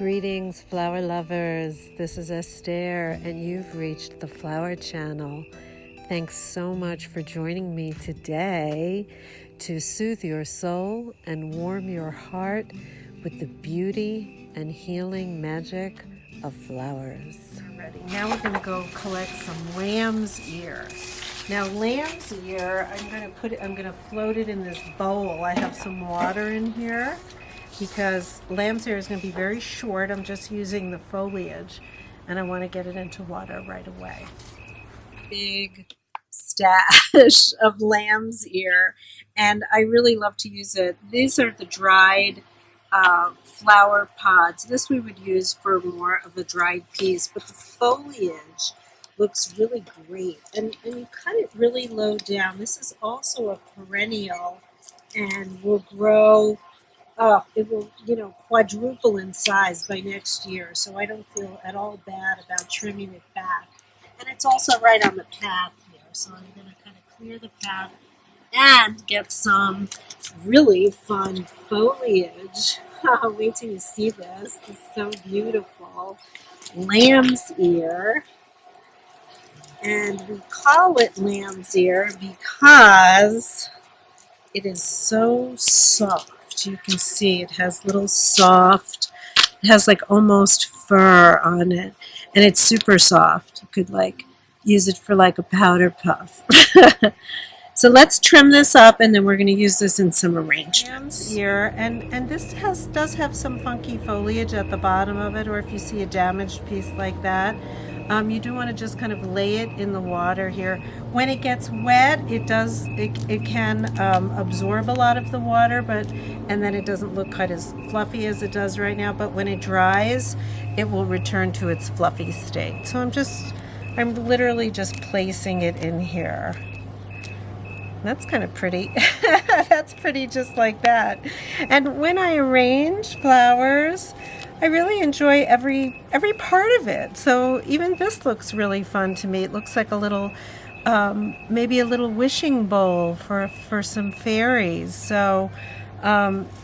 Greetings, flower lovers. This is Estere, and you've reached the Flower Channel. Thanks so much for joining me today to soothe your soul and warm your heart with the beauty and healing magic of flowers. Ready. Now we're going to go collect some lamb's ear. Now, lamb's ear, I'm going to float it in this bowl. I have some water in here because lamb's ear is going to be very short. I'm just using the foliage, and I want to get it into water right away. Big stash of lamb's ear, and I really love to use it. These are the dried flower pods. This we would use for more of a dried piece, but the foliage looks really great, and you cut it really low down. This is also a perennial and will grow. It will, quadruple in size by next year, so I don't feel at all bad about trimming it back. And it's also right on the path here, so I'm going to kind of clear the path and get some really fun foliage. Wait till you see this. This is so beautiful. Lamb's ear. And we call it lamb's ear because it is so soft. You can see it has little soft, it has like almost fur on it, and it's super soft. You could use it for like a powder puff. So let's trim this up, and then we're going to use this in some arrangements. Here, and this does have some funky foliage at the bottom of it, or if you see a damaged piece like that, you do want to just kind of lay it in the water here. When it gets wet, it can absorb a lot of the water, and then it doesn't look quite as fluffy as it does right now. But when it dries, it will return to its fluffy state. So I'm literally just placing it in here. That's kind of pretty. That's pretty just like that. And when I arrange flowers, I really enjoy every part of it. So even this looks really fun to me. It looks like a little, maybe a little wishing bowl for some fairies. So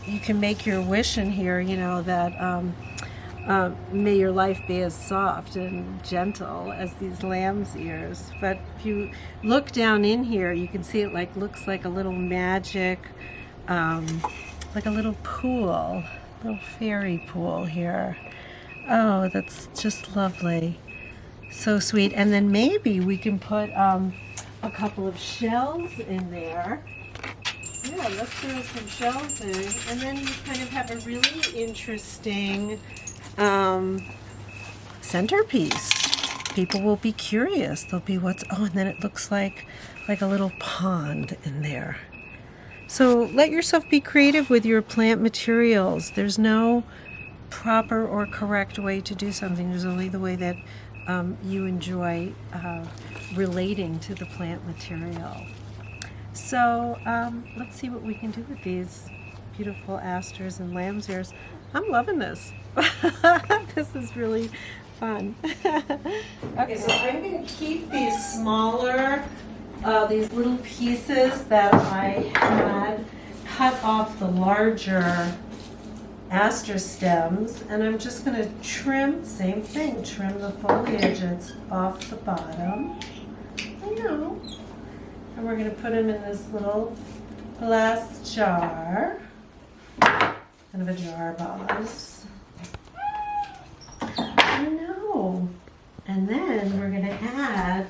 you can make your wish in here, that may your life be as soft and gentle as these lamb's ears. But if you look down in here, you can see it looks like a little magic, like a little pool. Little fairy pool here. Oh, that's just lovely. So sweet. And then maybe we can put a couple of shells in there. Yeah, let's throw some shells in. And then you kind of have a really interesting centerpiece. People will be curious. They'll be and then it looks like a little pond in there. So let yourself be creative with your plant materials. There's no proper or correct way to do something. There's only the way that you enjoy relating to the plant material. So let's see what we can do with these beautiful asters and lamb's ears. I'm loving this. This is really fun. Okay, so I'm going to keep these smaller these little pieces that I had cut off the larger aster stems, and I'm just going to trim, same thing, trim the foliage that's off the bottom. I know. And we're going to put them in this little glass jar, kind of a jar boss. I know. And then we're going to add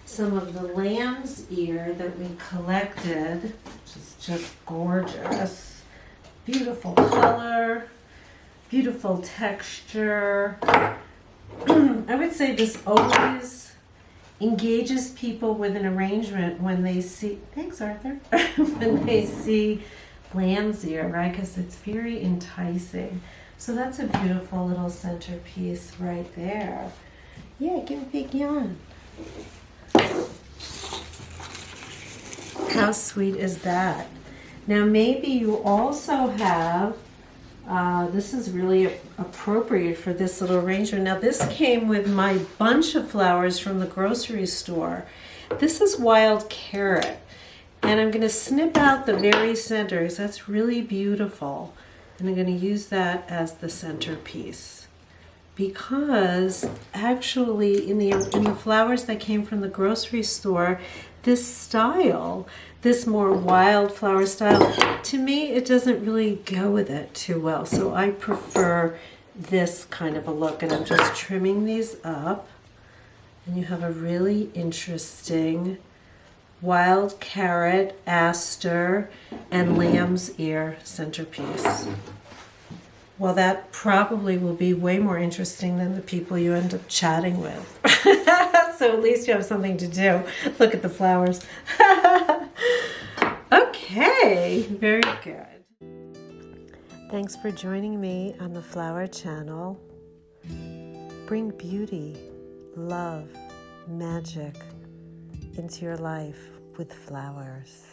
some of the lamb's ear that we collected, which is just gorgeous. Beautiful color, beautiful texture. I would say this always engages people with an arrangement when they see, thanks Arthur, when they see lamb's ear, right? Because it's very enticing. So that's a beautiful little centerpiece right there. Yeah, give a big yawn. How sweet is that? Now maybe you also have, this is really appropriate for this little arrangement. Now this came with my bunch of flowers from the grocery store. This is wild carrot. And I'm going to snip out the very center because that's really beautiful. And I'm going to use that as the centerpiece. because actually in the flowers that came from the grocery store, this style, this more wildflower style, to me it doesn't really go with it too well. So I prefer this kind of a look, and I'm just trimming these up, and you have a really interesting wild carrot, aster, and lamb's ear centerpiece. Well, that probably will be way more interesting than the people you end up chatting with. So at least you have something to do. Look at the flowers. Okay, very good. Thanks for joining me on the Flower Channel. Bring beauty, love, magic into your life with flowers.